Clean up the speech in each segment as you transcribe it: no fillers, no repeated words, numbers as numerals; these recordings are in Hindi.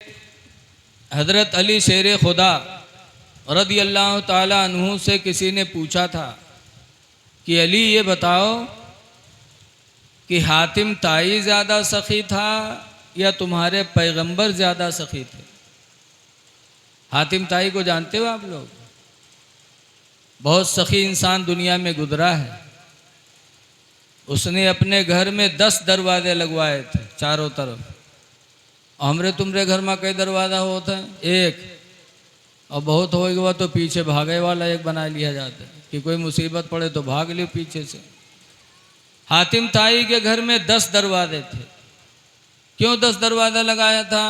हज़रत अली शेर खुदा रदी अल्लाह ताला अन्हु से किसी ने पूछा था कि अली ये बताओ कि हातिम ताई ज़्यादा सखी था या तुम्हारे पैगंबर ज़्यादा सखी थे। हातिम ताई को जानते हो आप लोग? बहुत सखी इंसान दुनिया में गुजरा है। उसने अपने घर में 10 दरवाजे लगवाए थे चारों तरफ। हमरे तुमरे घर में कई दरवाज़ा होता है? एक। और बहुत हो गया तो पीछे भागे वाला एक बना लिया जाता है कि कोई मुसीबत पड़े तो भाग लियो पीछे से। हातिम ताई के घर में 10 दरवाजे थे। क्यों 10 दरवाज़ा लगाया था?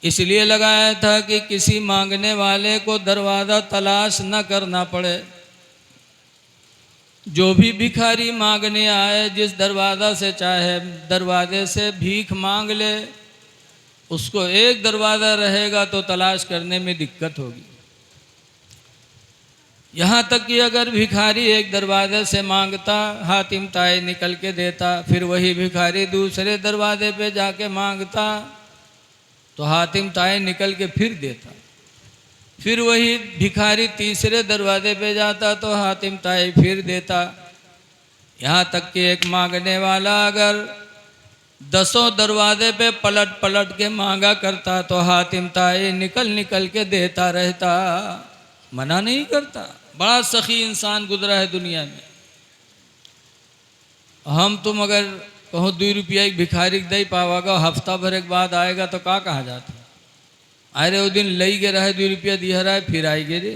इसलिए लगाया था कि किसी मांगने वाले को दरवाज़ा तलाश न करना पड़े। जो भी भिखारी मांगने आए जिस दरवाज़ा से चाहे दरवाजे से भीख मांग ले, उसको एक दरवाज़ा रहेगा तो तलाश करने में दिक्कत होगी। यहाँ तक कि अगर भिखारी एक दरवाजे से मांगता, हातिम ताई निकल के देता, फिर वही भिखारी दूसरे दरवाजे पे जाके मांगता तो हातिम ताई निकल के फिर देता। फिर वही भिखारी तीसरे दरवाजे पे जाता तो हातिम ताई फिर देता। यहाँ तक कि एक मांगने वाला अगर 10 दरवाजे पे पलट पलट के मांगा करता तो हातिम ताई निकल निकल के देता रहता, मना नहीं करता। बड़ा सखी इंसान गुजरा है दुनिया में। हम तुम अगर कहो 2 रुपया एक भिखारी दे पावागा, हफ्ता भर के बाद आएगा तो का कहा जाता? अरे वो दिन लई गे रहा है 2 रुपया दिया रहा है फिर आई गे रे।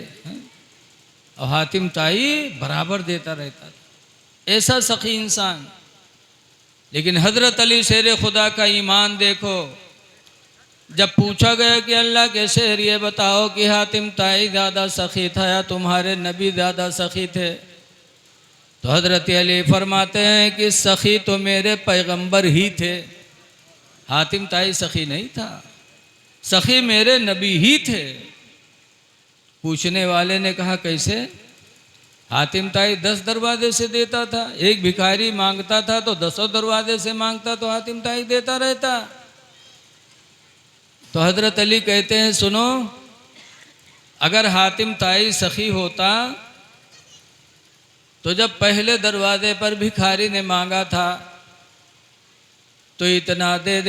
और हातिम ताई बराबर देता रहता था। ऐसा सखी इंसान। लेकिन हज़रत अली शेर खुदा का ईमान देखो। जब पूछा गया कि अल्लाह के शेर ये बताओ कि हातिम ताई ज़्यादा सखी था या तुम्हारे नबी ज़्यादा सखी थे, तो हज़रत अली फरमाते हैं कि सखी तो मेरे पैगंबर ही थे, हातिम ताई सखी नहीं था। सखी मेरे नबी ही थे। पूछने वाले ने कहा कैसे? हातिम ताई 10 दरवाजे से देता था। एक भिखारी मांगता था तो 10 दरवाजे से मांगता तो हातिम ताई देता रहता। तो हज़रत अली कहते हैं सुनो, अगर हातिम ताई सखी होता तो जब पहले दरवाजे पर भिखारी ने मांगा था तो इतना दे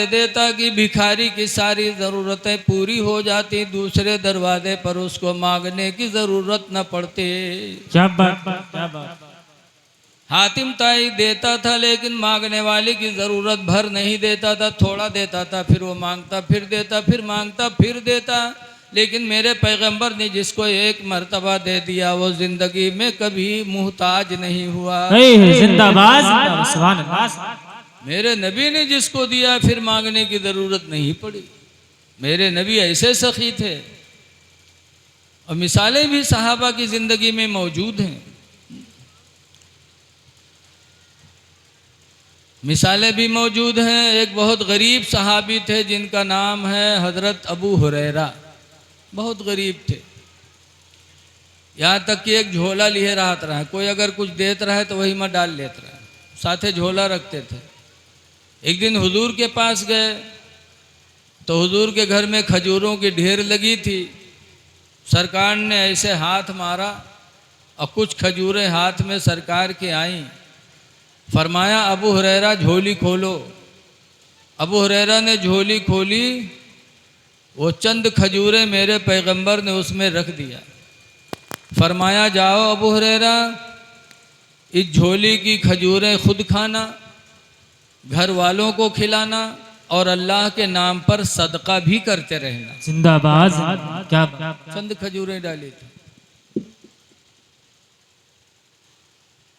देता कि भिखारी की सारी ज़रूरतें पूरी हो जाती, दूसरे दरवाजे पर उसको मांगने की ज़रूरत न पड़ती। क्या बात, क्या बात। हातिम ताई देता था लेकिन मांगने वाले की ज़रूरत भर नहीं देता था, थोड़ा देता था, फिर वो मांगता फिर देता, फिर मांगता फिर देता। लेकिन मेरे पैगंबर ने जिसको एक मर्तबा दे दिया वो ज़िंदगी में कभी मुहताज नहीं हुआ। जिंदाबाद, सुभान अल्लाह। मेरे नबी ने जिसको दिया फिर मांगने की ज़रूरत नहीं पड़ी। मेरे नबी ऐसे सखी थे। और मिसालें भी सहाबा की ज़िंदगी में मौजूद हैं। मिसालें भी मौजूद हैं। एक बहुत गरीब सहाबी थे जिनका नाम है हज़रत अबू हुरैरा। बहुत गरीब थे। यहाँ तक कि एक झोला लिए रहता रहा, कोई अगर कुछ देता रहा तो वही में डाल लेता रहा, साथे झोला रखते थे। एक दिन हुजूर के पास गए तो हुजूर के घर में खजूरों की ढेर लगी थी। सरकार ने ऐसे हाथ मारा और कुछ खजूरें हाथ में सरकार के आईं। फरमाया अबू हुरैरा झोली खोलो। अबू हुरैरा ने झोली खोली, वो चंद खजूरें मेरे पैगंबर ने उसमें रख दिया। फरमाया जाओ अबू हुरैरा, इस झोली की खजूरें खुद खाना, घर वालों को खिलाना और अल्लाह के नाम पर सदका भी करते रहना। जिंदाबाद, क्या चंद खजूरें डाली थी।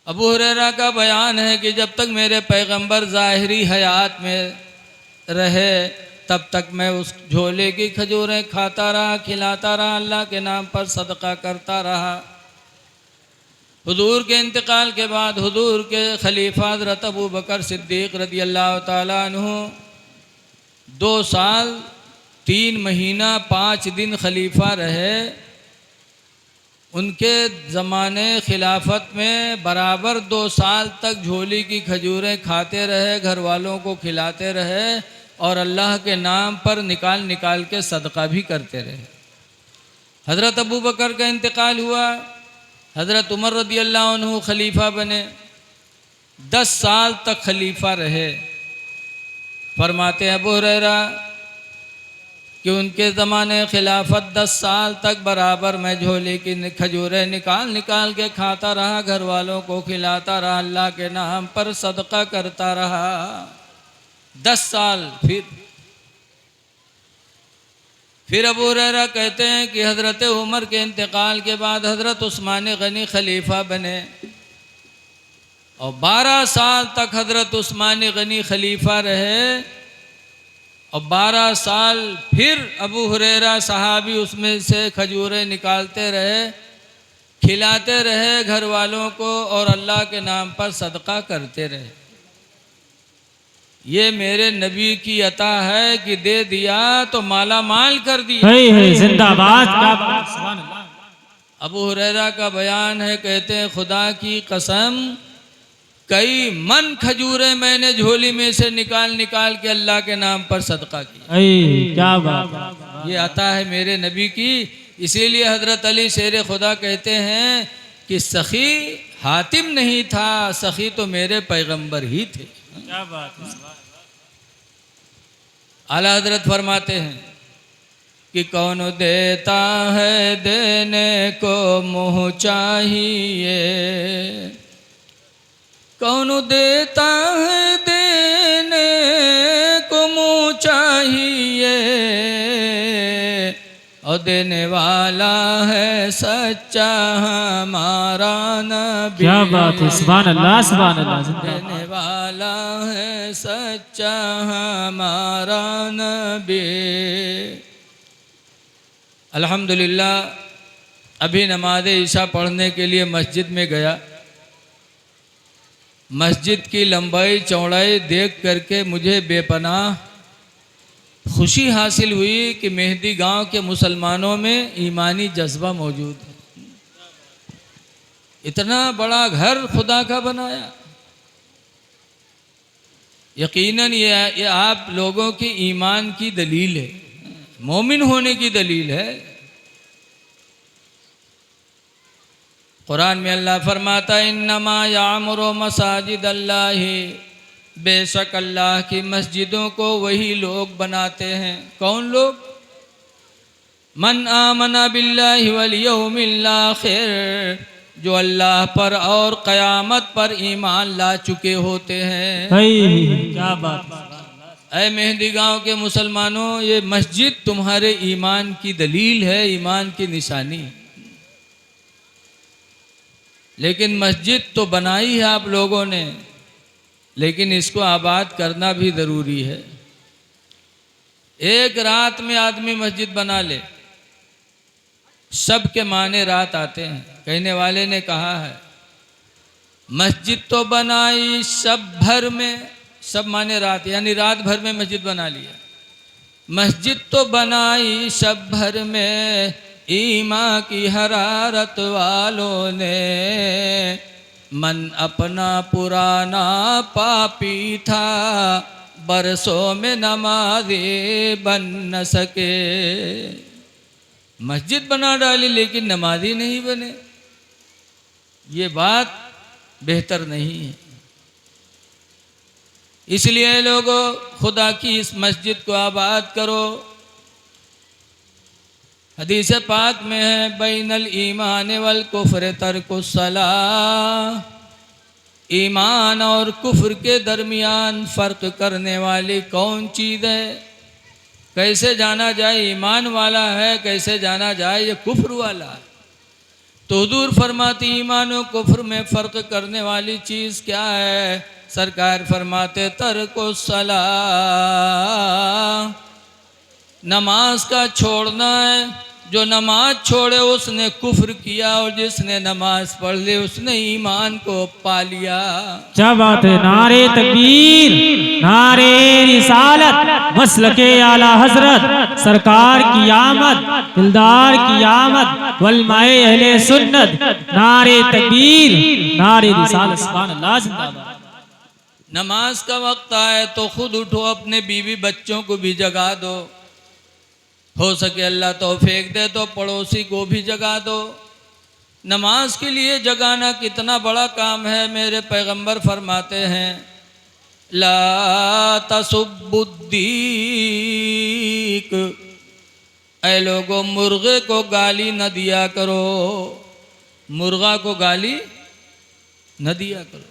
अबू हुरैरा का बयान है कि जब तक मेरे पैगंबर ज़ाहिरी हयात में रहे तब तक मैं उस झोले की खजूरें खाता रहा, खिलाता रहा, अल्लाह के नाम पर सदका करता रहा। हुजूर के इंतकाल के बाद हुजूर के खलीफा हज़रत अबू बकर सिद्दीक़ रदी अल्लाह ताला अन्हु 2 साल 3 महीना 5 दिन खलीफा रहे। उनके ज़माने खिलाफत में बराबर 2 साल तक झोली की खजूरें खाते रहे, घर वालों को खिलाते रहे और अल्लाह के नाम पर निकाल निकाल के सदका भी करते रहे। हज़रत अबू बकर का इंतकाल हुआ, हज़रत उमर रदी अल्लाह अन्हु खलीफा बने, 10 साल तक खलीफा रहे। फरमाते हैं अबू हुरैरा कि उनके ज़माने खिलाफत 10 साल तक बराबर मैं झोली की खजूरें निकाल निकाल के खाता रहा, घर वालों को खिलाता रहा, अल्लाह के नाम पर सदका करता रहा। 10 साल। फिर अबू हुरैरा कहते हैं कि हज़रत उमर के इंतकाल के बाद हज़रत उस्मान गनी खलीफा बने और 12 साल तक हज़रत उस्मान गनी खलीफा रहे और 12 साल फिर अबू हुरैरा सहाबी उसमें से खजूरें निकालते रहे, खिलाते रहे घर वालों को और अल्लाह के नाम पर सदका करते रहे। ये मेरे नबी की अता है कि दे दिया तो माला माल कर दिया। जिंदाबाद, क्या बात, सुभान अल्लाह। अबू हुरैरा का बयान है, कहते हैं खुदा की कसम कई मन खजूरें मैंने झोली में से निकाल निकाल के अल्लाह के नाम पर सदका किया। क्या बात, ये अता है मेरे नबी की। इसीलिए हज़रत अली शेर खुदा कहते हैं कि सखी हातिम नहीं था, सखी तो मेरे पैगंबर ही थे। क्या बात है। आला हजरत फरमाते हैं कि कौन देता है देने को मुँह चाहिए, कौन देता है देने को मुँह चाहिए, और देने वाला है सच्चा हमारा नबी। क्या बात है, सुभान अल्लाह, सुभान अल्लाह। देने वाला है सच्चा हमारा नबी। अल्हम्दुलिल्लाह अभी नमाज ईशा पढ़ने के लिए मस्जिद में गया। मस्जिद की लंबाई चौड़ाई देख करके मुझे बेपनाह खुशी हासिल हुई कि मेहदी गांव के मुसलमानों में ईमानी जज्बा मौजूद है। इतना बड़ा घर खुदा का बनाया। यकीनन ये आप लोगों के ईमान की दलील है, मोमिन होने की दलील है। कुरान में अल्लाह फरमाता है इन्नमा यामुरु मसाजिद अल्लाहि, बेशक अल्लाह की मस्जिदों को वही लोग बनाते हैं। कौन लोग? मन आमना बिल्लाहि वल यौमिल आखिर, जो अल्लाह पर और क़यामत पर ईमान ला चुके होते हैं। क्या बात। ऐ मेहंदी गांव के मुसलमानों, ये मस्जिद तुम्हारे ईमान की दलील है, ईमान की निशानी। लेकिन मस्जिद तो बनाई है आप लोगों ने, लेकिन इसको आबाद करना भी ज़रूरी है। एक रात में आदमी मस्जिद बना ले, सब के माने रात आते हैं। कहने वाले ने कहा है मस्जिद तो बनाई सब भर में, सब माने रात, यानी रात भर में मस्जिद बना लिया। मस्जिद तो बनाई सब भर में, ईमान की हरारत वालों ने, मन अपना पुराना पापी था, बरसों में नमाज़ी बन न सके। मस्जिद बना डाली लेकिन नमाज़ी नहीं बने, ये बात बेहतर नहीं है। इसलिए लोगों, खुदा की इस मस्जिद को आबाद करो। हदीस पाक में है बैनल ईमान वल कुफ्र तर्कुस सलाह, ईमान और कुफ्र के दरमियान फ़र्क करने वाली कौन चीज़ है? कैसे जाना जाए ईमान वाला है, कैसे जाना जाए ये कुफ्र वाला है? तो हुजूर फरमाती ईमान और कुफ्र में फ़र्क करने वाली चीज़ क्या है? सरकार फरमाते तर्कुस सलाह, नमाज का छोड़ना है, जो नमाज छोड़े उसने कुफ्र किया, और जिसने नमाज पढ़ ली उसने ईमान को पा लिया। क्या बात है। नारे तकबीर, नारे रिसालत, मसलके आला हजरत, सरकार की आमद, दिलदार की आमद, वलमाए अहले सुन्नत, नारे तकबीर, नारे रिसालत, सुभान अल्लाह, जिंदाबाद। नमाज का वक्त आए तो खुद उठो, अपने बीवी बच्चों को भी जगा दो, हो सके अल्लाह तौफीक दे तो पड़ोसी को भी जगा दो। नमाज के लिए जगाना कितना बड़ा काम है। मेरे पैगंबर फरमाते हैं, ला तसुब्बुद्दीक, ऐ लोगों मुर्गे को गाली न दिया करो, मुर्गा को गाली न दिया करो।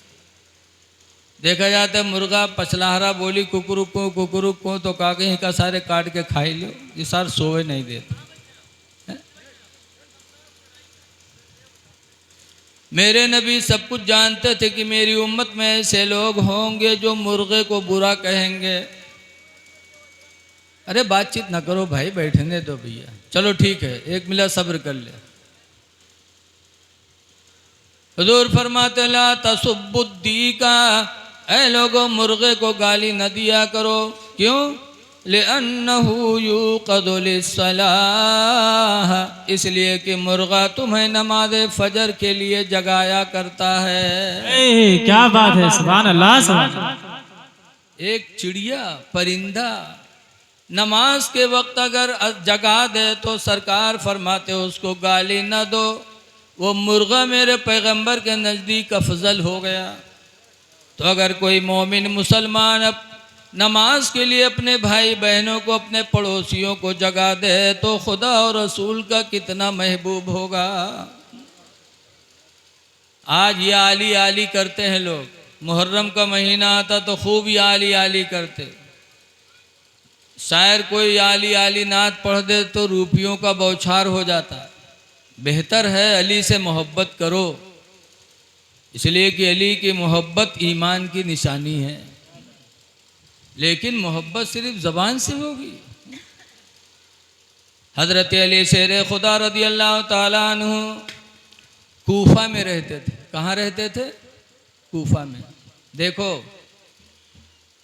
देखा जाता है मुर्गा पछलाहरा बोली कुकुरुक को तो काके का सारे काट के खाई लो, ये सार सोए नहीं देते। मेरे नबी सब कुछ जानते थे कि मेरी उम्मत में ऐसे लोग होंगे जो मुर्गे को बुरा कहेंगे। अरे बातचीत ना करो भाई, बैठने दो भैया, चलो ठीक है, एक मिला सब्र कर ले। हुजूर फरमाते ला तसुब्बुद्दी का, ऐ लोगों मुर्गे को गाली न दिया करो। क्यों? लिअन्नहु यूक़दु लिस्सलाह, इसलिए कि मुर्गा तुम्हें नमाज फजर के लिए जगाया करता है। क्या बात है, सुभान अल्लाह, सुभान अल्लाह। एक चिड़िया परिंदा नमाज के वक्त अगर जगा दे तो सरकार फरमाते उसको गाली न दो, वो मुर्गा मेरे पैगंबर के नज़दीक अफजल हो गया। तो अगर कोई मोमिन मुसलमान अब नमाज के लिए अपने भाई बहनों को, अपने पड़ोसियों को जगा दे तो खुदा और रसूल का कितना महबूब होगा। आज ये आली आली करते हैं लोग, मुहर्रम का महीना आता तो खूब ये आली आली करते। शायर कोई आली आली नात पढ़ दे तो रूपियों का बौछार हो जाता। बेहतर है अली से मोहब्बत करो, इसलिए कि अली की मोहब्बत ईमान की निशानी है। लेकिन मोहब्बत सिर्फ ज़बान से होगी। हज़रत अली शेर खुदा रज़ी अल्लाह ताला अन्हु कूफा में रहते थे। कहाँ रहते थे? कूफा में। देखो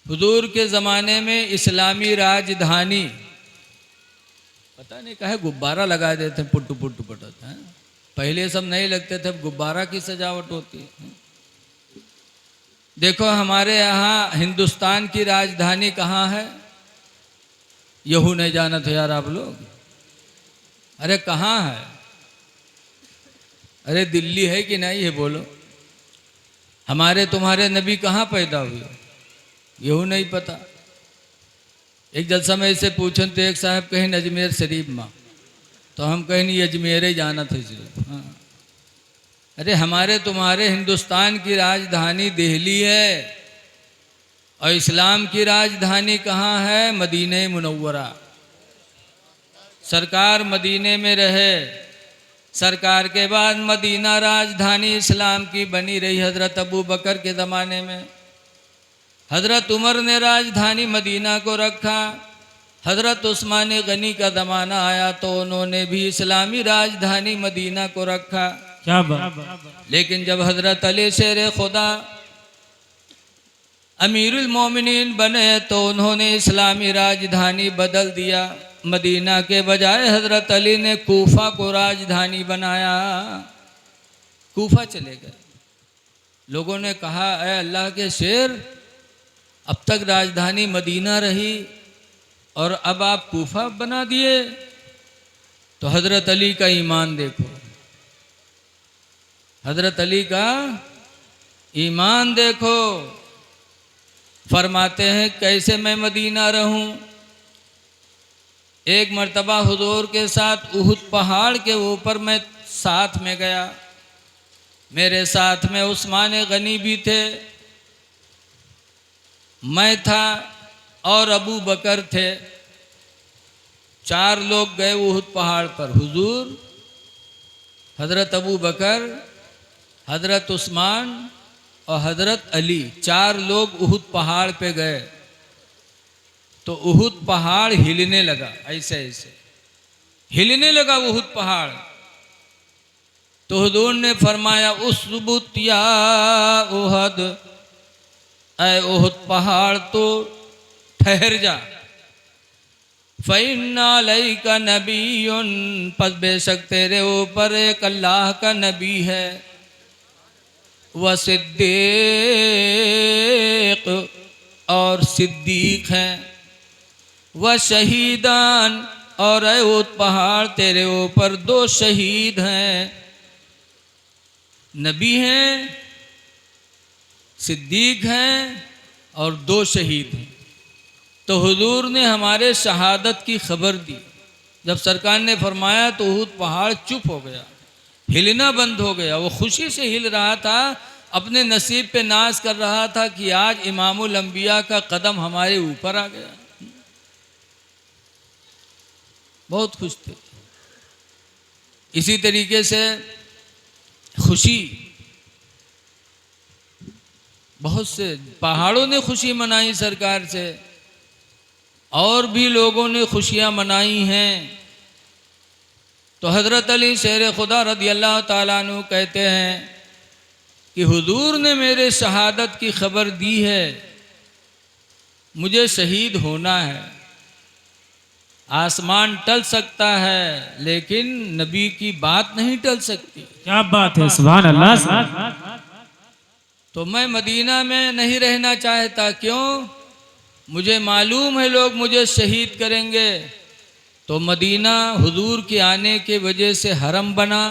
हुजूर के ज़माने में इस्लामी राजधानी, पता नहीं कहे गुब्बारा लगा देते हैं, पुट्टू पुट्टू पटाते हैं। पहले सब नहीं लगते थे, अब गुब्बारा की सजावट होती है। देखो हमारे यहाँ हिंदुस्तान की राजधानी कहाँ है? यहू नहीं जाना था यार आप लोग? अरे कहाँ है? अरे दिल्ली है कि नहीं है बोलो? हमारे तुम्हारे नबी कहाँ पैदा हुए? यहू नहीं पता। एक जलसा में इससे पूछन तो एक साहब कहीं अजमेर शरीफ माँ, तो हम कहीं नहीं अजमेर ही जाना था सिर्फ। हाँ। अरे हमारे तुम्हारे हिंदुस्तान की राजधानी दिल्ली है, और इस्लाम की राजधानी कहाँ है? मदीने मुनव्वरा। सरकार मदीने में रहे, सरकार के बाद मदीना राजधानी इस्लाम की बनी रही। हज़रत अबू बकर के ज़माने में हज़रत उमर ने राजधानी मदीना को रखा। हज़रत उस्मान गनी का ज़माना आया तो उन्होंने भी इस्लामी राजधानी मदीना को रखा। क्या बात। लेकिन जब हज़रत अली शेर खुदा अमीरुल मोमिनीन बने तो उन्होंने इस्लामी राजधानी बदल दिया। मदीना के बजाय हज़रत अली ने कूफा को राजधानी बनाया। कूफा चले गए। लोगों ने कहा, ऐ अल्लाह के शेर, अब तक राजधानी मदीना रही और अब आप कूफा बना दिए। तो हज़रत अली का ईमान देखो, हज़रत अली का ईमान देखो। फरमाते हैं कैसे मैं मदीना रहूं। एक मर्तबा हुजूर के साथ उहुद पहाड़ के ऊपर मैं साथ में गया। मेरे साथ में उस्मान गनी भी थे, मैं था और अबू बकर थे। 4 लोग गए उहुद पहाड़ पर। हुजूर, हज़रत अबू बकर, हज़रत उस्मान और हज़रत अली, 4 लोग उहुद पहाड़ पे गए तो उहुद पहाड़ हिलने लगा ऐसे ऐसे। हिलने लगा उहुद पहाड़। तो हुजूर ने फरमाया उसबुत या उहद, ऐ उहुद पहाड़ तो ठहर जा। फ़इन्ना अलैका नबियुन, पस बेशक तेरे ऊपर एक अल्लाह का नबी है। व सिद्दीक, और सिद्दीक हैं। व शहीदान, और ऐ उहुद पहाड़ तेरे ऊपर 2 शहीद हैं। नबी हैं, सिद्दीक हैं और 2 शहीद हैं। तो हुजूर ने हमारे शहादत की खबर दी। जब सरकार ने फरमाया तो उहुद पहाड़ चुप हो गया, हिलना बंद हो गया। वो खुशी से हिल रहा था, अपने नसीब पे नाज कर रहा था कि आज इमामुल अंबिया का कदम हमारे ऊपर आ गया। बहुत खुश थे। इसी तरीके से खुशी, बहुत से पहाड़ों ने खुशी मनाई सरकार से, और भी लोगों ने खुशियां मनाई हैं। तो हज़रत अली शेर खुदा रज़ी अल्लाह ताला अन्हु कहते हैं कि हुजूर ने मेरे शहादत की खबर दी है, मुझे शहीद होना है। आसमान टल सकता है लेकिन नबी की बात नहीं टल सकती। क्या बात है, सुभान अल्लाह। तो मैं मदीना में नहीं रहना चाहता। क्यों? मुझे मालूम है लोग मुझे शहीद करेंगे। तो मदीना हुजूर के आने के वजह से हरम बना,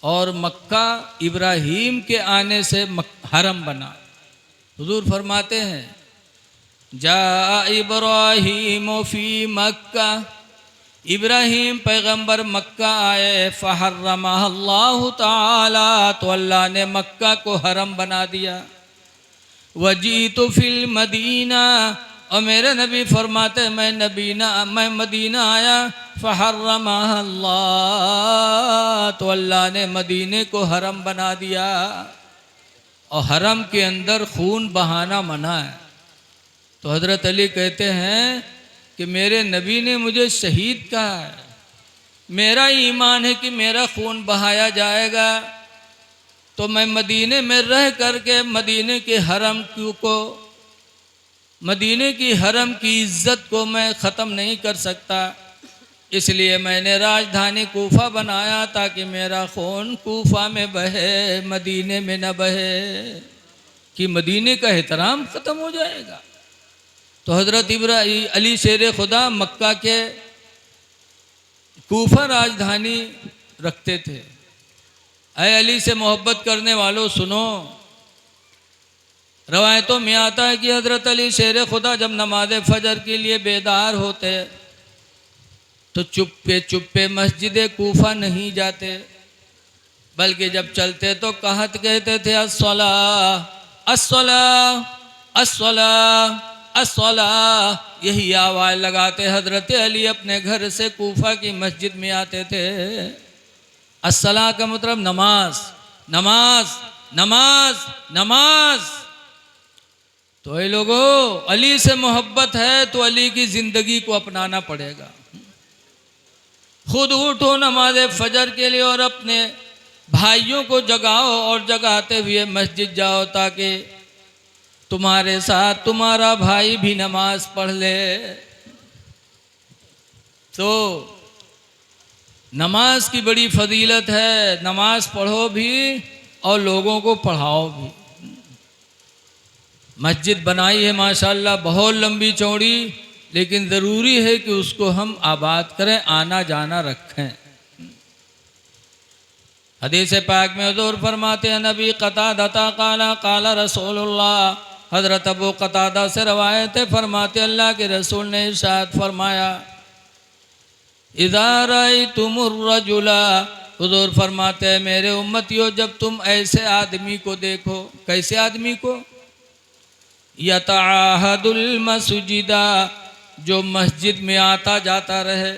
और मक्का इब्राहीम के आने से हरम बना। हुजूर फरमाते हैं जा इब्राहीम फी मक्का, इब्राहीम पैगंबर मक्का आए। फ़हर्रमह अल्लाहु ताला, तो अल्लाह ने मक्का को हरम बना दिया। वजीतु फिल मदीना, और मेरे नबी फरमाते मैं मदीना आया। फ़हर्रमह अल्लाह, तो अल्लाह ने मदीने को हरम बना दिया। और हरम के अंदर खून बहाना मना है। तो हज़रत अली कहते हैं कि मेरे नबी ने मुझे शहीद कहा है। मेरा ईमान है कि मेरा खून बहाया जाएगा, तो मैं मदीने में रह करके मदीने के हरम को, मदीने की हरम की इज्जत को मैं ख़त्म नहीं कर सकता। इसलिए मैंने राजधानी कूफा बनाया, ताकि मेरा खून कूफा में बहे, मदीने में न बहे, कि मदीने का एहतराम ख़त्म हो जाएगा। तो हज़रत अली शेर खुदा मक्का के कूफा राजधानी रखते थे। ऐ अली से मोहब्बत करने वालों सुनो, रवायतों में आता है कि हज़रत अली शेर खुदा जब नमाज फजर के लिए बेदार होते तो चुप्पे चुप्पे मस्जिद कूफा नहीं जाते, बल्कि जब चलते तो कहत कहते थे अस्सला अस्सला अस्सला अस्सला, यही आवाज़ लगाते हज़रत अली अपने घर से कूफा की मस्जिद में आते थे। अस्सला का मतलब नमाज, नमाज, नमाज, नमाज। तो ये लोगों, अली से मोहब्बत है तो अली की ज़िंदगी को अपनाना पड़ेगा। खुद उठो नमाज फजर के लिए और अपने भाइयों को जगाओ, और जगाते हुए मस्जिद जाओ, ताकि तुम्हारे साथ तुम्हारा भाई भी नमाज पढ़ ले। तो नमाज की बड़ी फजीलत है। नमाज पढ़ो भी और लोगों को पढ़ाओ भी। मस्जिद बनाई है माशाल्लाह, बहुत लंबी चौड़ी, लेकिन ज़रूरी है कि उसको हम आबाद करें, आना जाना रखें। हदीस पाक में हुज़ूर फरमाते हैं नबी क़तादा क़ाला क़ाला रसूलुल्लाह, हज़रत अबू क़तादा से रवायत है, फरमाते अल्लाह के रसूल ने इरशाद फरमाया इज़ा रअयतुमुर रजुला, हुज़ूर फरमाते हैं मेरे उम्मतियों जब तुम ऐसे आदमी को देखो। कैसे आदमी को? यतआहदुल मस्जिदा, जो मस्जिद में आता जाता रहे।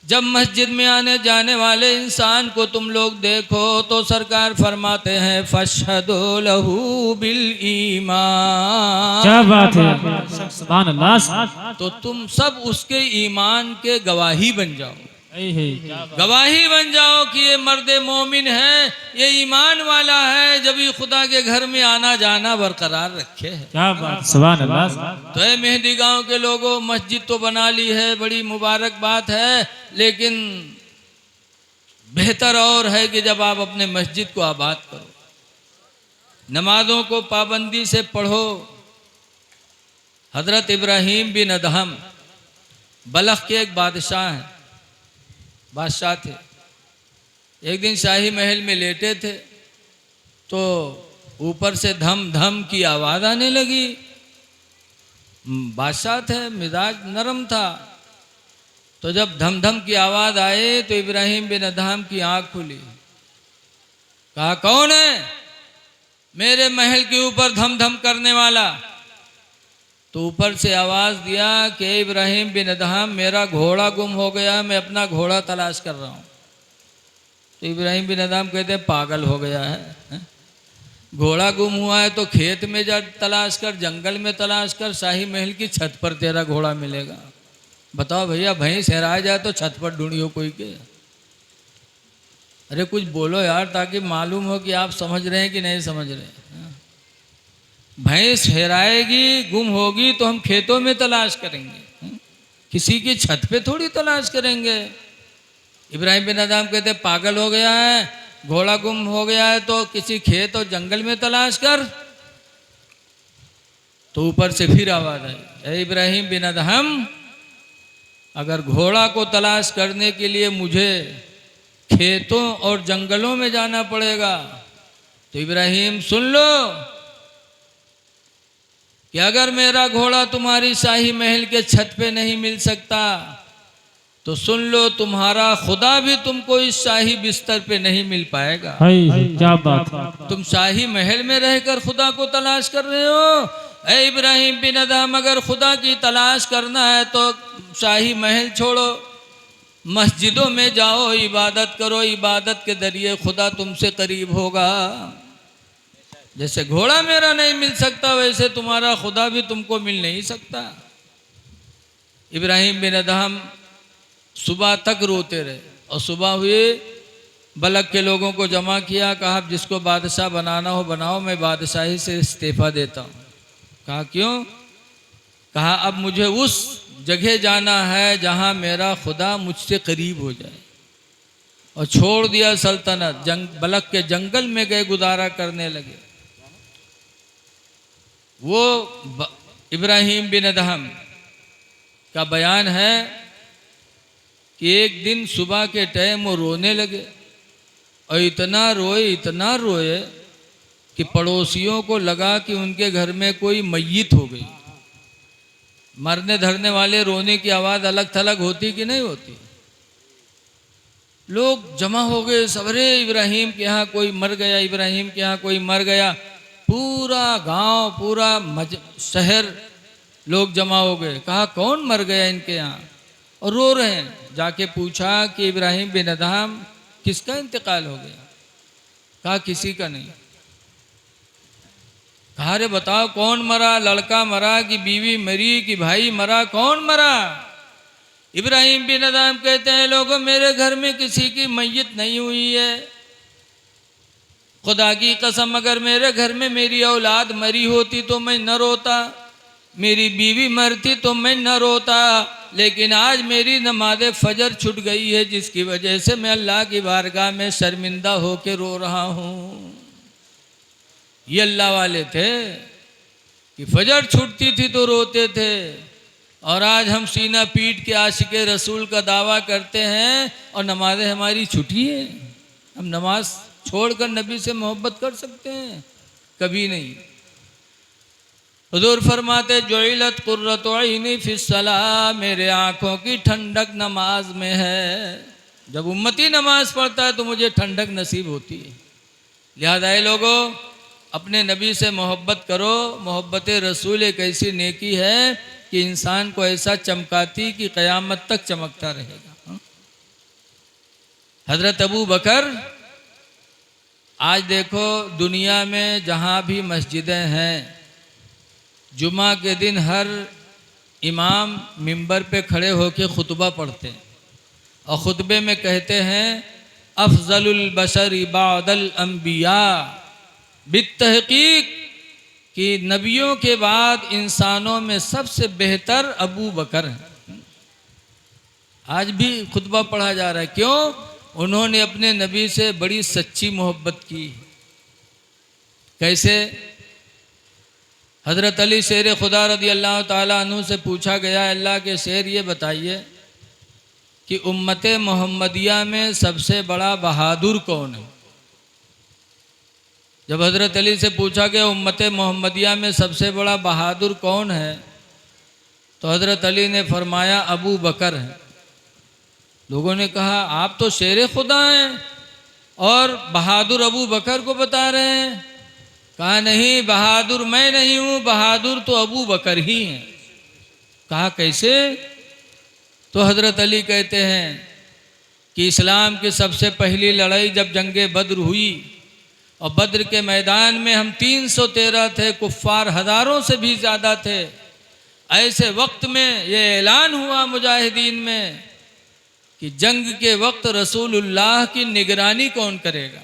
जब मस्जिद में आने जाने वाले इंसान को तुम लोग देखो तो सरकार फरमाते हैं फशहदु लहू बिल ईमान। क्या बात है, सुभान अल्लाह। तो तुम सब उसके ईमान के गवाही बन जाओ। गवाही बन जाओ कि ये मर्द मोमिन है, ये ईमान वाला है, जब ये खुदा के घर में आना जाना बरकरार रखे है। क्या बात, सुभान अल्लाह। तो ये मेहंदी गांव के लोगों, मस्जिद तो बना ली है, बड़ी मुबारक बात है, लेकिन बेहतर और है कि जब आप अपने मस्जिद को आबाद करो, नमाजों को पाबंदी से पढ़ो। हजरत इब्राहीम बिन अदहम बलख के एक बादशाह थे। एक दिन शाही महल में लेटे थे तो ऊपर से धम धम की आवाज़ आने लगी। बादशाह थे, मिजाज नरम था, तो जब धम धम की आवाज़ आए तो इब्राहीम बिन अदहम की आँख खुली। कहा, कौन है मेरे महल के ऊपर धम धम करने वाला? तो ऊपर से आवाज़ दिया कि इब्राहीम बिन अदहम, मेरा घोड़ा गुम हो गया, मैं अपना घोड़ा तलाश कर रहा हूँ। तो इब्राहीम बिन अदहम कहते हैं, पागल हो गया है? घोड़ा गुम हुआ है तो खेत में जा तलाश कर, जंगल में तलाश कर, शाही महल की छत पर तेरा घोड़ा मिलेगा। बताओ भैया, भैंस हेरा जाए तो छत पर ढूंढियो कोई के? अरे कुछ बोलो यार, ताकि मालूम हो कि आप समझ रहे हैं कि नहीं समझ रहे हैं। भैंस हेराएगी, गुम होगी तो हम खेतों में तलाश करेंगे, किसी की छत पे थोड़ी तलाश करेंगे। इब्राहीम बिन अदहम कहते, पागल हो गया है? घोड़ा गुम हो गया है तो किसी खेत और जंगल में तलाश कर। तो ऊपर से फिर आवाज आई, ए इब्राहीम बिन अदहम, अगर घोड़ा को तलाश करने के लिए मुझे खेतों और जंगलों में जाना पड़ेगा तो इब्राहीम सुन लो कि अगर मेरा घोड़ा तुम्हारी शाही महल के छत पे नहीं मिल सकता तो सुन लो, तुम्हारा खुदा भी तुमको इस शाही बिस्तर पे नहीं मिल पाएगा। क्या बात। तुम शाही महल में रहकर खुदा को तलाश कर रहे हो। ए इब्राहीम बिन अदहम, अगर खुदा की तलाश करना है तो शाही महल छोड़ो, मस्जिदों में जाओ, इबादत करो, इबादत के जरिए खुदा तुमसे करीब होगा। जैसे घोड़ा मेरा नहीं मिल सकता वैसे तुम्हारा खुदा भी तुमको मिल नहीं सकता। इब्राहीम बिन अदहम सुबह तक रोते रहे और सुबह हुए बलक के लोगों को जमा किया, कहा जिसको बादशाह बनाना हो बनाओ, मैं बादशाही से इस्तीफा देता हूँ। कहा क्यों? कहा अब मुझे उस जगह जाना है जहाँ मेरा खुदा मुझसे करीब हो जाए। और छोड़ दिया सल्तनत, बलक के जंगल में गए, गुजारा करने लगे। वो इब्राहीम बिन अदहम का बयान है कि एक दिन सुबह के टाइम वो रोने लगे और इतना रोए कि पड़ोसियों को लगा कि उनके घर में कोई मैयत हो गई। मरने धरने वाले रोने की आवाज़ अलग थलग होती कि नहीं होती? लोग जमा हो गए, सबरे इब्राहीम के यहाँ कोई मर गया, इब्राहीम के यहाँ कोई मर गया। पूरा गांव, पूरा शहर लोग जमा हो गए। कहा कौन मर गया इनके यहाँ? और रो रहे हैं। जाके पूछा कि इब्राहीम बिन अदहम, किसका इंतकाल हो गया? कहा किसी का नहीं। कहा रे बताओ कौन मरा? लड़का मरा कि बीवी मरी कि भाई मरा? कौन मरा? इब्राहीम बिन अदहम कहते हैं, लोगों मेरे घर में किसी की मैयत नहीं हुई है। खुदा की कसम, अगर मेरे घर में मेरी औलाद मरी होती तो मैं न रोता, मेरी बीवी मरती तो मैं न रोता, लेकिन आज मेरी नमाज फजर छूट गई है जिसकी वजह से मैं अल्लाह की बारगाह में शर्मिंदा होकर रो रहा हूँ। ये अल्लाह वाले थे कि फजर छूटती थी तो रोते थे, और आज हम सीना पीट के आशिके रसूल का दावा करते हैं और नमाजें हमारी छुटी है। हम नमाज छोड़कर नबी से मोहब्बत कर सकते हैं? कभी नहीं। हुजूर फरमाते, जुइलत कुर्रतु ऐनी फिस्सलाह, मेरे आँखों की ठंडक नमाज में है। जब उम्मती नमाज पढ़ता है तो मुझे ठंडक नसीब होती है। लिहाजा लोगों, अपने नबी से मोहब्बत करो। मोहब्बत रसूल एक ऐसी नेकी है कि इंसान को ऐसा चमकाती कि क़यामत तक चमकता रहेगा। हज़रत अबू बकर, आज देखो दुनिया में जहाँ भी मस्जिदें हैं, जुमा के दिन हर इमाम मिंबर पे खड़े होकर खुतबा पढ़ते हैं और खुतबे में कहते हैं अफजलुल बशरी बादल अंबिया, बित्तहकीक कि नबियों के बाद इंसानों में सबसे बेहतर अबू बकर है। आज भी खुतबा पढ़ा जा रहा है, क्यों? उन्होंने अपने नबी से बड़ी सच्ची मोहब्बत की। कैसे? हज़रत अली शेर खुदा रदी अल्लाह ताला अन्हु से पूछा गया, अल्लाह के शेर ये बताइए कि उम्मत मोहम्मदिया में सबसे बड़ा बहादुर कौन है? जब हज़रत अली से पूछा गया उम्मत मोहम्मदिया में सबसे बड़ा बहादुर कौन है, तो हज़रत अली ने फरमाया अबू बकर है। लोगों ने कहा आप तो शेर खुदा हैं और बहादुर अबू बकर को बता रहे हैं। कहा नहीं, बहादुर मैं नहीं हूँ, बहादुर तो अबू बकर ही हैं। कहा कैसे? तो हज़रत अली कहते हैं कि इस्लाम की सबसे पहली लड़ाई जब जंगे बद्र हुई और बद्र के मैदान में हम 313 थे, कुफ्फार हज़ारों से भी ज़्यादा थे। ऐसे वक्त में ये ऐलान हुआ मुजाहिदीन में कि जंग के वक्त रसूलुल्लाह की निगरानी कौन करेगा,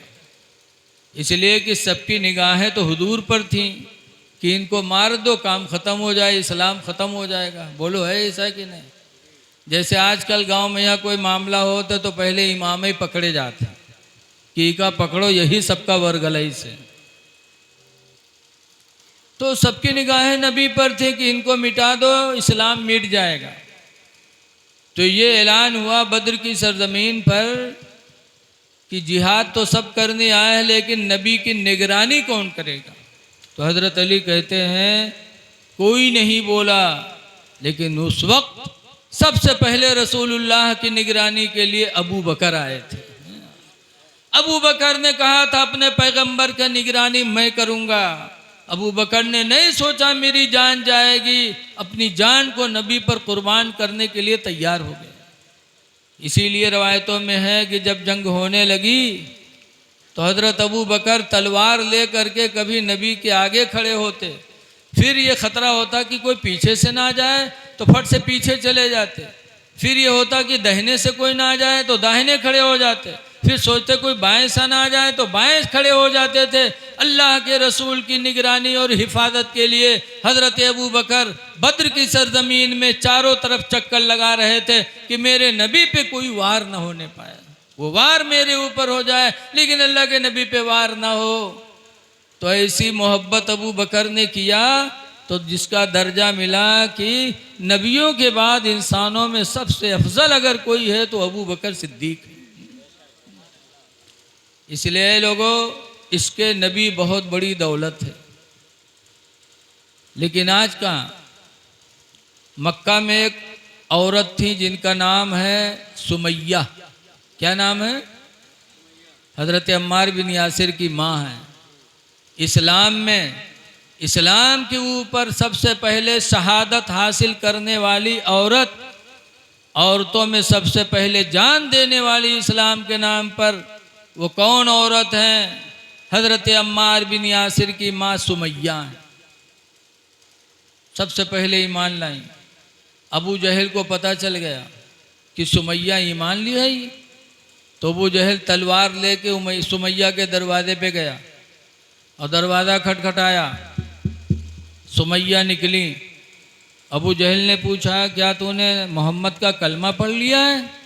इसलिए कि सबकी निगाहें तो हुजूर पर थीं कि इनको मार दो, काम ख़त्म हो जाए, इस्लाम ख़त्म हो जाएगा। बोलो है ऐसा कि नहीं? जैसे आजकल गांव में यहाँ कोई मामला होता तो पहले इमाम ही पकड़े जाते कि इका पकड़ो, यही सबका वर्गलई से। तो सबकी निगाहें नबी पर थी कि इनको मिटा दो, इस्लाम मिट जाएगा। तो ये ऐलान हुआ बद्र की सरजमीन पर कि जिहाद तो सब करने आए हैं, लेकिन नबी की निगरानी कौन करेगा? तो हज़रत अली कहते हैं कोई नहीं बोला, लेकिन उस वक्त सबसे पहले रसूलुल्लाह की निगरानी के लिए अबू बकर आए थे। अबू बकर ने कहा था अपने पैगंबर का निगरानी मैं करूँगा। अबू बकर ने नहीं सोचा मेरी जान जाएगी, अपनी जान को नबी पर कुर्बान करने के लिए तैयार हो गए। इसीलिए रवायतों में है कि जब जंग होने लगी तो हज़रत अबू बकर तलवार ले करके कभी नबी के आगे खड़े होते, फिर ये ख़तरा होता कि कोई पीछे से ना जाए तो फट से पीछे चले जाते, फिर ये होता कि दाहिने से कोई ना जाए तो दाहिने खड़े हो जाते, फिर सोचते कोई बाएं से ना जाए तो बाएं खड़े हो जाते थे। अल्लाह के रसूल की निगरानी और हिफाजत के लिए हज़रत अबू बकर बद्र की सरजमीन में चारों तरफ चक्कर लगा रहे थे कि मेरे नबी पे कोई वार ना होने पाए, वो वार मेरे ऊपर हो जाए लेकिन अल्लाह के नबी पे वार ना हो। तो ऐसी मोहब्बत अबू बकर ने किया तो जिसका दर्जा मिला कि नबियों के बाद इंसानों में सबसे अफजल अगर कोई है तो अबू बकर सिद्दीक है। इसलिए लोगों, इसके नबी बहुत बड़ी दौलत है। लेकिन आज का मक्का में एक औरत थी जिनका नाम है सुमैया। क्या नाम है? हज़रत अम्मार बिन यासिर की माँ है। इस्लाम में, इस्लाम के ऊपर सबसे पहले शहादत हासिल करने वाली औरत, औरतों में सबसे पहले जान देने वाली इस्लाम के नाम पर, वो कौन औरत हैं? हज़रत अम्मार बिन यासिर की माँ सुमैया है। सबसे पहले ईमान लाई। अबू जहल को पता चल गया कि सुमैया ईमान ली है, तो अबू जहल तलवार लेके सुमैया के दरवाजे पे गया और दरवाज़ा खटखटाया। सुमैया निकली। अबू जहल ने पूछा क्या तूने मोहम्मद का कलमा पढ़ लिया है?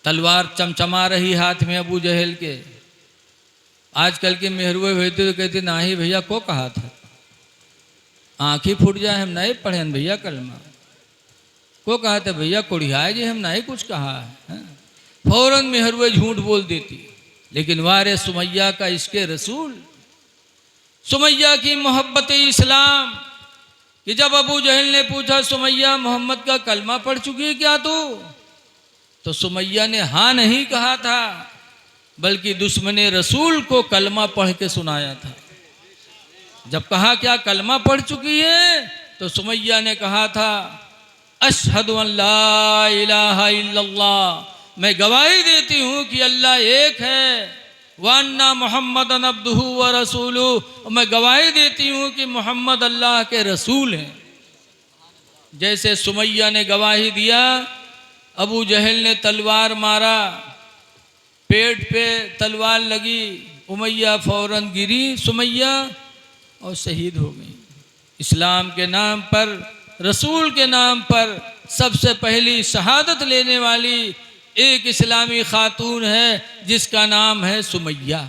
तलवार चमचमा रही हाथ में अबू जहल के। आजकल के मेहरुए होते तो कहते ना ही भैया को कहा था, आँख ही फूट जाए हम नहीं पढ़े भैया कलमा। को कहा था भैया कुड़ियाए जी हम नहीं कुछ कहा है। फौरन मेहरुए झूठ बोल देती। लेकिन वारे सुमैया का इसके रसूल, सुमैया की मोहब्बत इस्लाम, कि जब अबू जहल ने पूछा सुमैया मोहम्मद का कलमा पढ़ चुकी है क्या तू? तो सुमैया ने हाँ नहीं कहा था, बल्कि दुश्मने रसूल को कलमा पढ़ के सुनाया था। जब कहा क्या कलमा पढ़ चुकी है, तो सुमैया ने कहा था अशहदु अन ला इलाहा इल्लल्लाह, मैं गवाही देती हूँ कि अल्लाह एक है, वन्ना मुहम्मदन अब्दुहु व रसूलुहु, और मैं गवाही देती हूँ कि मोहम्मद अल्लाह के रसूल हैं। जैसे सुमैया ने गवाही दिया, अबू जहल ने तलवार मारा, पेट पे तलवार लगी, उमैया फौरन गिरी सुमैया और शहीद हो गई। इस्लाम के नाम पर, रसूल के नाम पर सबसे पहली शहादत लेने वाली एक इस्लामी खातून है जिसका नाम है सुमैया।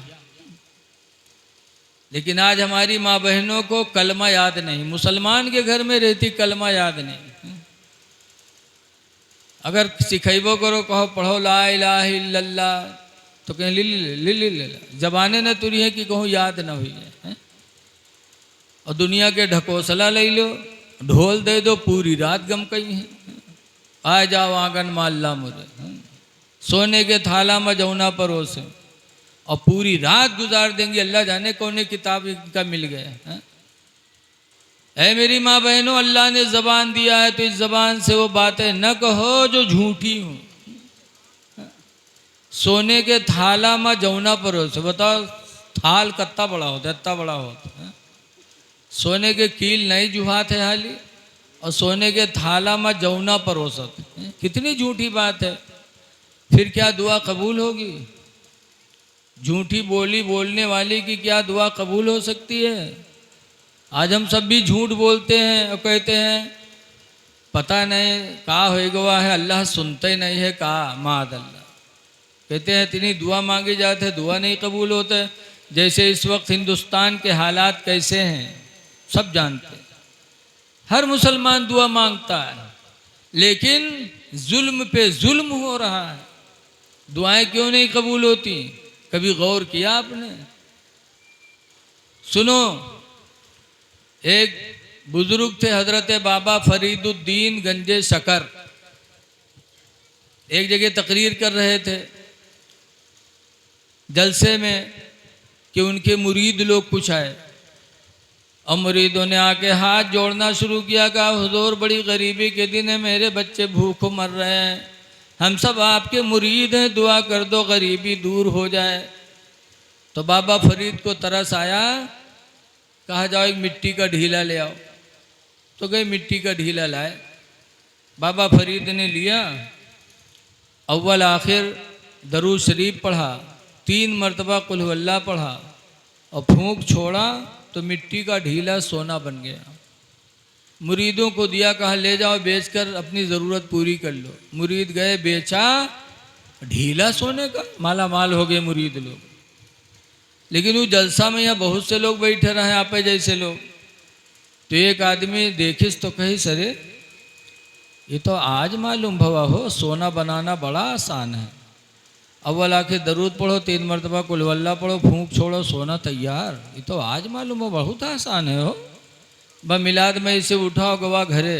लेकिन आज हमारी माँ बहनों को कलमा याद नहीं, मुसलमान के घर में रहती कलमा याद नहीं। अगर सिखेबो करो, कहो पढ़ो ला इलाहा इल्लल्लाह, तो कहें ली जबाने न तुरी है कि कहूँ याद न हुई है। और दुनिया के ढकोसला ले लो, ढोल दे दो, पूरी रात गम कही है। आ जाओ आंगन माल्ला मुझे, सोने के थाला में जौना परोसे, और पूरी रात गुजार देंगे। अल्लाह जाने कौन किताब इनका मिल गया है। मेरी माँ बहनों, अल्लाह ने ज़बान दिया है तो इस ज़बान से वो बातें न कहो जो झूठी हूँ। सोने के थाला में जौना परोसे, बताओ थाल कत्ता बड़ा होता है, इतना बड़ा होता है। सोने के कील नहीं जुहाते हाली, और सोने के थाला में जौना परोसत, कितनी झूठी बात है। फिर क्या दुआ कबूल होगी? झूठी बोली बोलने वाले की क्या दुआ कबूल हो सकती है? आज हम सब भी झूठ बोलते हैं और कहते हैं पता नहीं का हो गवा है, अल्लाह सुनते ही नहीं है का माद अल्लाह। कहते हैं इतनी दुआ मांगी जाते है, दुआ नहीं कबूल होता। जैसे इस वक्त हिंदुस्तान के हालात कैसे हैं सब जानते हैं। हर मुसलमान दुआ मांगता है, लेकिन जुल्म पे जुल्म हो रहा है। दुआएं क्यों नहीं कबूल होती? कभी गौर किया आपने? सुनो, एक बुजुर्ग थे हजरत बाबा फरीदुद्दीन गंजे शकर, एक जगह तकरीर कर रहे थे जलसे में कि उनके मुरीद लोग कुछ आए, और मुरीदों ने आके हाथ जोड़ना शुरू किया। कहा हुजूर बड़ी गरीबी के दिन है, मेरे बच्चे भूखों मर रहे हैं, हम सब आपके मुरीद हैं, दुआ कर दो गरीबी दूर हो जाए। तो बाबा फरीद को तरस आया, कहा जाओ एक मिट्टी का ढीला ले आओ। तो गए मिट्टी का ढीला लाए। बाबा फरीद ने लिया, अव्वल आखिर दरूद शरीफ पढ़ा, 3 मरतबा कुल हुवल्लाह पढ़ा, और फूंक छोड़ा तो मिट्टी का ढीला सोना बन गया। मुरीदों को दिया, कहा ले जाओ बेचकर अपनी ज़रूरत पूरी कर लो। मुरीद गए, बेचा, ढीला सोने का, माला माल हो गए मुरीद लोग। लेकिन वो जलसा में यहाँ बहुत से लोग बैठे रहे, आप जैसे लोग। तो एक आदमी देखिस तो कही सरे ये तो आज मालूम भवा हो, सोना बनाना बड़ा आसान है। अव्वल आके दरूद पढ़ो, 3 मरतबा कुल हुवल्लाह पढ़ो, फूंक छोड़ो, सोना तैयार। ये तो आज मालूम हो, बहुत आसान है हो। ब मिलाद में इसे उठाओ, गवा घरे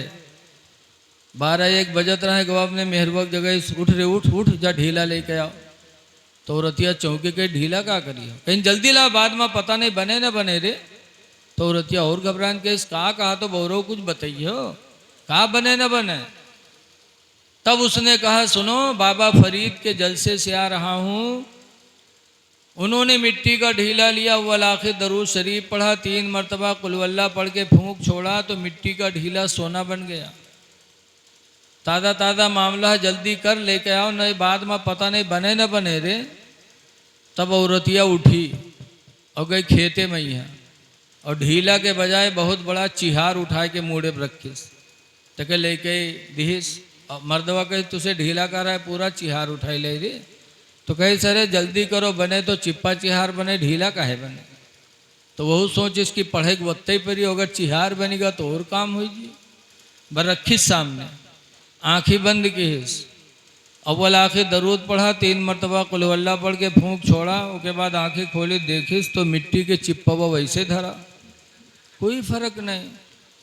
12-1 बजत रहे, गवा अपने मेहरबक जगह उठ रे उठ जा ढीला लेके आओ। तो रतिया चौके के ढीला का करिए, कहीं जल्दी ला, बाद में पता नहीं बने न बने रे। तो रतिया और घबरान के कहा तो बौरो कुछ बताइए, कहा बने न बने। तब उसने कहा सुनो, बाबा फरीद के जलसे से आ रहा हूँ, उन्होंने मिट्टी का ढीला लिया, अव्वल आखिर दरूद शरीफ पढ़ा, 3 मरतबा कुल हुवल्लाह पढ़ के फूंक छोड़ा तो मिट्टी का ढीला सोना बन गया। ताज़ा ताज़ा मामला है, जल्दी कर लेके आओ, नहीं बाद में पता नहीं बने न बने रे। तब औरतिया उठी और गई खेते में ही है, और ढीला के बजाय बहुत बड़ा चिहार उठा के मूड़े पर रखिस, तके लेके दिहिस। और मर्दवा कहे तुझे ढीला कर रहा है, पूरा चिहार उठाई ले रे। तो कहे सर जल्दी करो, बने तो चिप्पा चिहार बने, ढीला काहे बने। तो वह सोच इसकी पढ़े वत्ते ही पड़ी, अगर चिहार बनेगा तो और काम होगी। बर रखिस सामने, आँखें बंद की, अव्वल आखिर दरूद पढ़ा, 3 मरतबा कुल हुवल्लाह पढ़ के फूंक छोड़ा, उसके बाद आंखें खोली, देखिस तो मिट्टी के चिप्पा वैसे धरा, कोई फर्क नहीं।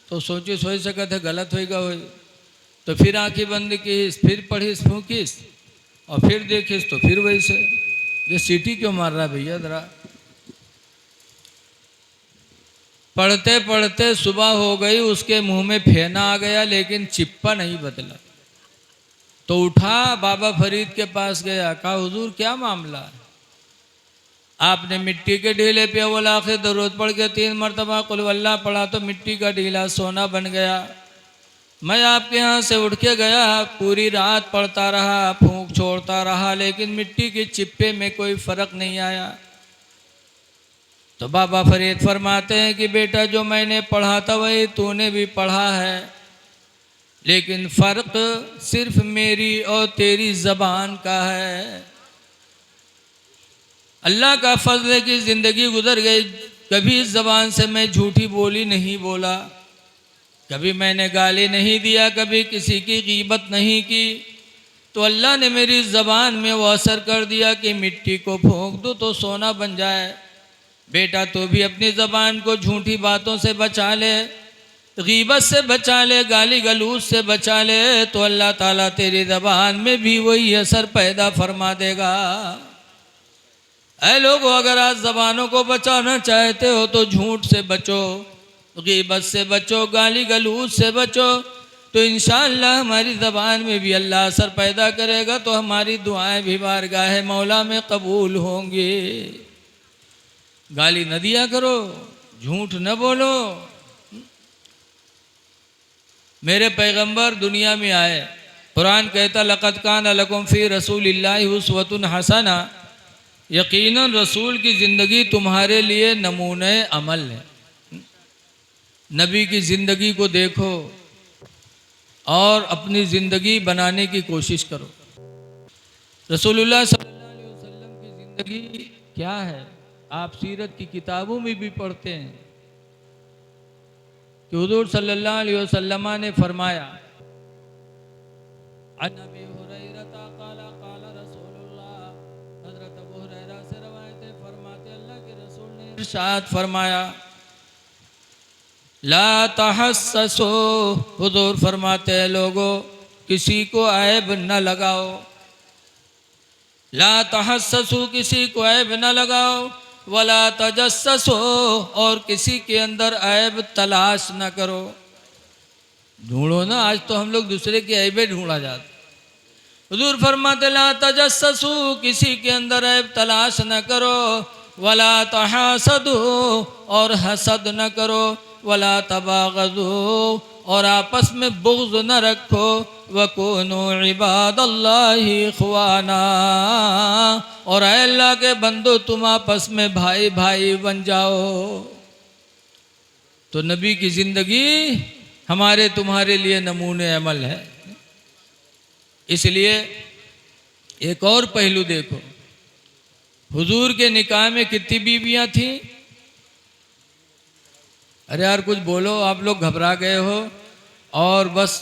तो सोची सोच सका था गलत होगा हो। तो फिर आंखें बंद की, फिर पढ़िस फूंकिस, और फिर देखिस तो फिर वैसे। ये सीटी क्यों मार रहा है भैया जरा। पढ़ते पढ़ते सुबह हो गई, उसके मुंह में फेना आ गया, लेकिन चिप्पा नहीं बदला। तो उठा, बाबा फरीद के पास गया, कहा हुजूर क्या मामला है? आपने मिट्टी के ढीले पे अव्वल आखिर दरूद पढ़ के 3 मरतबा कुल हुवल्लाह पढ़ा तो मिट्टी का ढीला सोना बन गया। मैं आपके यहाँ से उठ के गया, पूरी रात पढ़ता रहा, फूंक छोड़ता रहा, लेकिन मिट्टी के चिप्पे में कोई फर्क नहीं आया। तो बाबा फरीद फरमाते हैं कि बेटा जो मैंने पढ़ा था वही तूने भी पढ़ा है, लेकिन फ़र्क सिर्फ मेरी और तेरी ज़बान का है। अल्लाह का फजल है कि ज़िंदगी गुजर गई, कभी इस ज़बान से मैं झूठी बोली नहीं बोला, कभी मैंने गाली नहीं दिया, कभी किसी की गीबत नहीं की। तो अल्लाह ने मेरी ज़बान में वो असर कर दिया कि मिट्टी को फूंक दो तो सोना बन जाए। बेटा तू भी अपनी ज़बान को झूठी बातों से बचा ले, गीबत से बचा ले, गाली गलूज से बचा ले, तो अल्लाह ताला तेरी ज़बान में भी वही असर पैदा फरमा देगा। ऐ लोगों, अगर आज ज़बानों को बचाना चाहते हो तो झूठ से बचो, गीबत से बचो, गाली गलूज से बचो, तो इंशाअल्लाह हमारी ज़बान में भी अल्लाह असर पैदा करेगा, तो हमारी दुआएं भी बारगाह मौला में कबूल होंगी। गाली न दिया करो, झूठ न बोलो। मेरे पैगंबर दुनिया में आए, कुरान कहता लक़द कान लकुम फ़ी रसूलिल्लाहि उस्वतुन हसना, यकीनन रसूल की ज़िंदगी तुम्हारे लिए नमूने अमल है। नबी की ज़िंदगी को देखो और अपनी ज़िंदगी बनाने की कोशिश करो। रसूलुल्लाह सल्लल्लाहु अलैहि वसल्लम की ज़िंदगी क्या है, आप सीरत की किताबों में भी पढ़ते हैं कि हुज़ूर सल्लल्लाहु अलैहि वसल्लम ने फरमाया, अन अबी हुरैरा क़ाला क़ाला रसूलुल्लाह, हज़रत अबू हुरैरा से रवायत है, फरमाते अल्लाह के रसूल ने इरशाद फरमाया, ला तहस्ससो, हुज़ूर फरमाते हैं लोगों किसी को ऐब न लगाओ, ला तहस्ससो, किसी को ऐब न लगाओ, वला तजस्ससो, और किसी के अंदर ऐब तलाश न करो। ढूंढो ना, आज तो हम लोग दूसरे की ऐबें ढूंढा जाते। हुज़ूर फरमाते ला तजस्ससो, किसी के अंदर ऐब तलाश न करो, वला तहासदो, और हसद न करो, वला तबागदो, और आपस में बुग़्ज़ न रखो, वकुनू इबादल्लाहि इख़वाना, और अल्लाह के बंदो तुम आपस में भाई भाई बन जाओ। तो नबी की ज़िंदगी हमारे तुम्हारे लिए नमूने अमल है। इसलिए एक और पहलू देखो, हुजूर के निकाह में कितनी बीवियां थी? अरे यार कुछ बोलो, आप लोग घबरा गए हो और बस